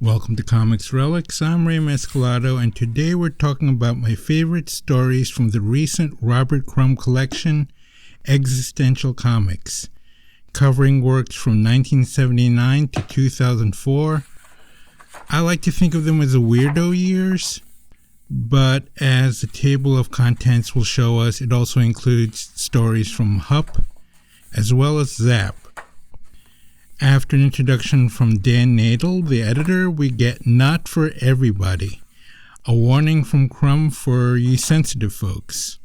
Welcome to Comix Relix. I'm Ray Mescalado, and today we're talking about my favorite stories from the recent Robert Crumb collection, Existential Comics, covering works from 1979 to 2004. I like to think of them as the weirdo years, but as the table of contents will show us, it also includes stories from Hup as well as Zap. After an introduction from Dan Nadel, the editor, we get Not For Everybody, a warning from Crumb for ye sensitive folks.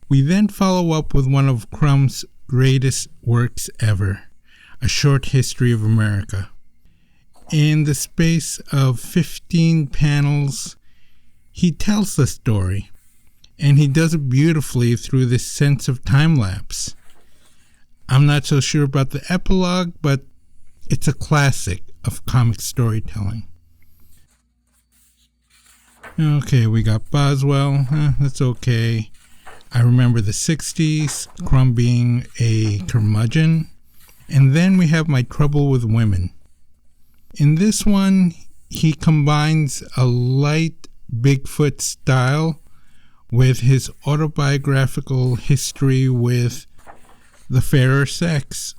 We then follow up with one of Crumb's greatest works ever, A Short History of America. In the space of 15 panels, he tells the story, and he does it beautifully through this sense of time-lapse. I'm not so sure about the epilogue, but it's a classic of comic storytelling. Okay, we got Boswell. That's okay. I remember the 60s, Crumb being a curmudgeon. And then we have My Trouble with Women. In this one, he combines a light Bigfoot style with his autobiographical history with the fairer sex,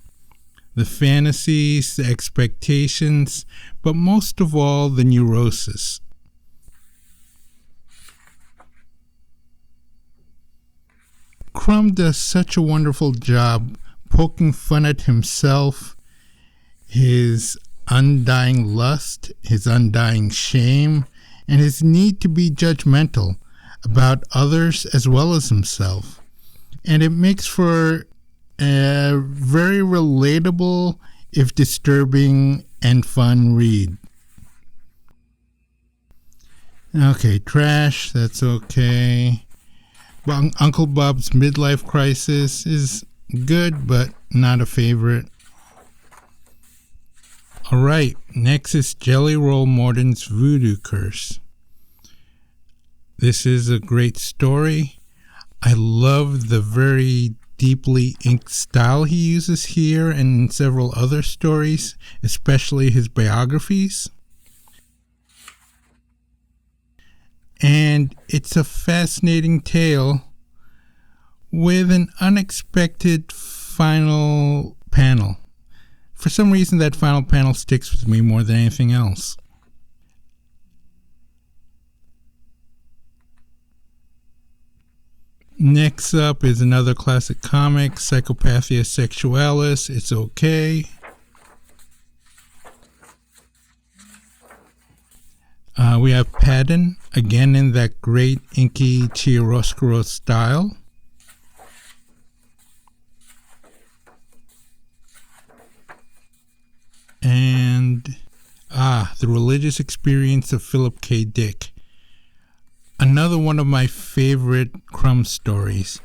the fantasies, the expectations, but most of all, the neurosis. Crumb does such a wonderful job poking fun at himself, his undying lust, his undying shame, and his need to be judgmental about others as well as himself. And it makes for a very relatable, if disturbing, and fun read. Okay, trash, that's okay. Well, Uncle Bob's Midlife Crisis is good, but not a favorite. Alright, next is Jelly Roll Morton's Voodoo Curse. This is a great story. I love the very deeply inked style he uses here and in several other stories, especially his biographies. And it's a fascinating tale with an unexpected final panel. For some reason, that final panel sticks with me more than anything else. Next up is another classic comic, Psychopathia Sexualis. It's okay. We have Patton, again in that great inky chiaroscuro style. And The Religious Experience of Philip K. Dick. Another one of my favorite Crumb stories,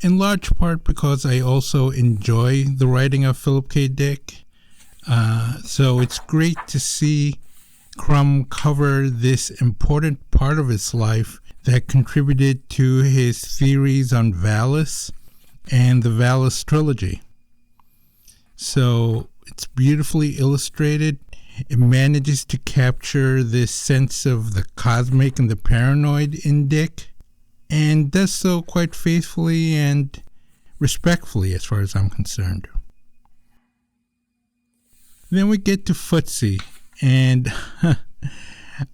in large part because I also enjoy the writing of Philip K. Dick. So it's great to see Crumb cover this important part of his life that contributed to his theories on Valis and the Valis trilogy. So it's beautifully illustrated. It manages to capture this sense of the cosmic and the paranoid in Dick, and does so quite faithfully and respectfully as far as I'm concerned. Then we get to Footsie, and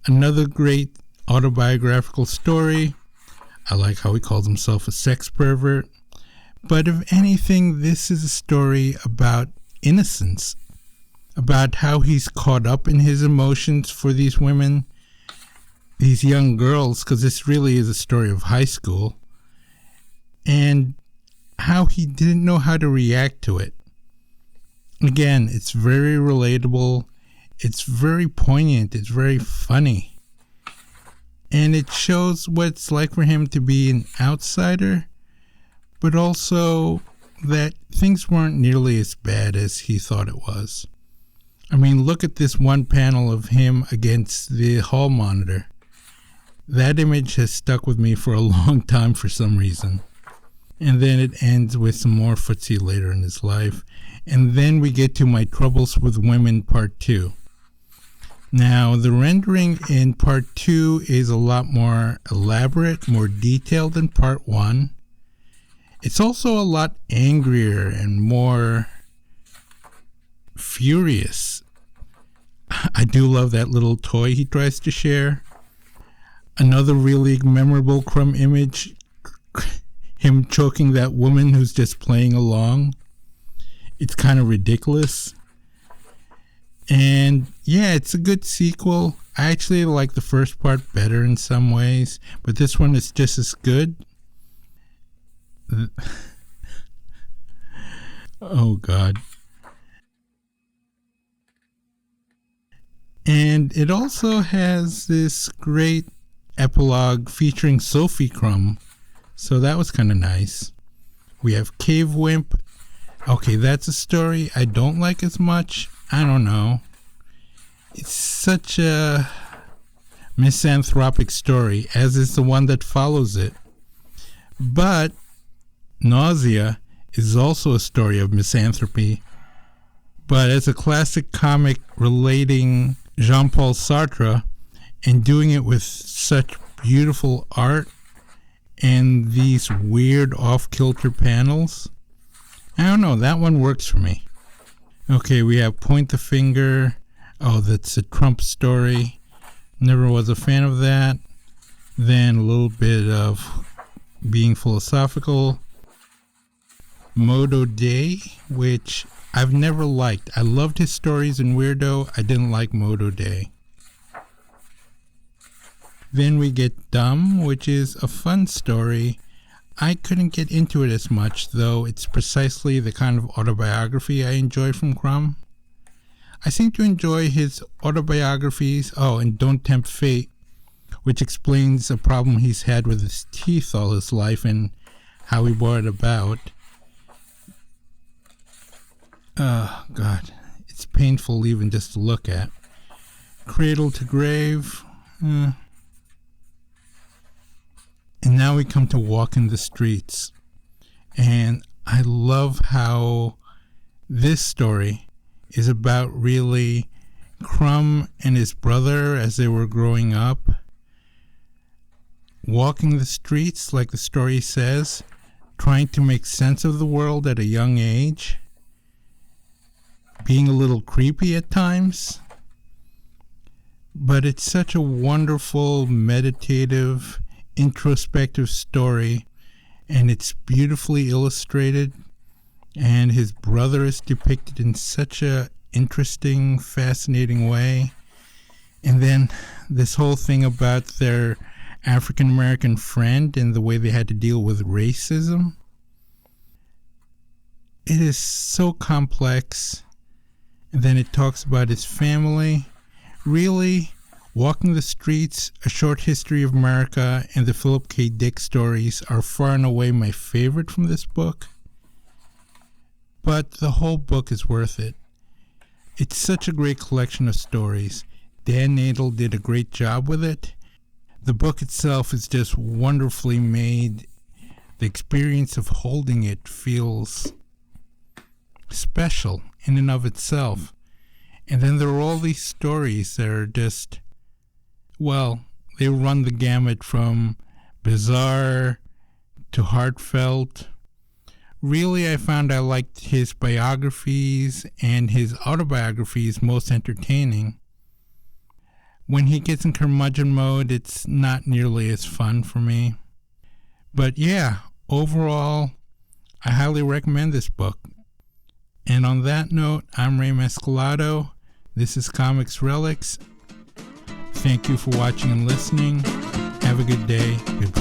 another great autobiographical story. I like how he calls himself a sex pervert, but if anything, this is a story about innocence, about how he's caught up in his emotions for these women, these young girls, because this really is a story of high school, and how he didn't know how to react to it. Again, it's very relatable, it's very poignant, it's very funny, and it shows what it's like for him to be an outsider, but also that things weren't nearly as bad as he thought it was. I mean, look at this one panel of him against the hall monitor. That image has stuck with me for a long time for some reason. And then it ends with some more Footsie later in his life. And then we get to My Troubles with Women Part 2. Now, the rendering in part 2 is a lot more elaborate, more detailed than part 1. It's also a lot angrier and more furious. I do love that little toy he tries to share. Another really memorable Crumb image, him choking that woman who's just playing along. It's kind of ridiculous. And yeah, it's a good sequel. I actually like the first part better in some ways, but this one is just as good. Oh God. And it also has this great epilogue featuring Sophie Crumb, so that was kind of nice. We have Cave Wimp. Okay, that's a story I don't like as much. I don't know. It's such a misanthropic story, as is the one that follows it. But Nausea is also a story of misanthropy, but as a classic comic relating Jean-Paul Sartre and doing it with such beautiful art and these weird off-kilter panels. I don't know, that one works for me. Okay, we have Point the Finger. Oh, that's a Trump story. Never was a fan of that. Then a little bit of being philosophical. Modo Day, which I've never liked. I loved his stories in Weirdo. I didn't like Modo Day. Then we get Dumb, which is a fun story. I couldn't get into it as much, though it's precisely the kind of autobiography I enjoy from Crumb. I seem to enjoy his autobiographies. Oh, and Don't Tempt Fate, which explains a problem he's had with his teeth all his life and how he brought it about. Oh, God. It's painful even just to look at. Cradle to Grave. And now we come to Walking the Streets. And I love how this story is about really Crumb and his brother as they were growing up. Walking the streets, like the story says, trying to make sense of the world at a young age. Being a little creepy at times. But it's such a wonderful, meditative, introspective story, and it's beautifully illustrated, and his brother is depicted in such a interesting, fascinating way. And then this whole thing about their African American friend and the way they had to deal with racism. It is so complex. And then it talks about his family. Really, Walking the Streets, A Short History of America, and the Philip K. Dick stories are far and away my favorite from this book. But the whole book is worth it. It's such a great collection of stories. Dan Nadel did a great job with it. The book itself is just wonderfully made. The experience of holding it feels special in and of itself. And then there are all these stories that are just, well, they run the gamut from bizarre to heartfelt. Really, I found I liked his biographies and his autobiographies most entertaining. When he gets in curmudgeon mode, it's not nearly as fun for me. But yeah, overall, I highly recommend this book. And on that note, I'm Ray Mescalado. This is Comix Relix. Thank you for watching and listening. Have a good day. Goodbye.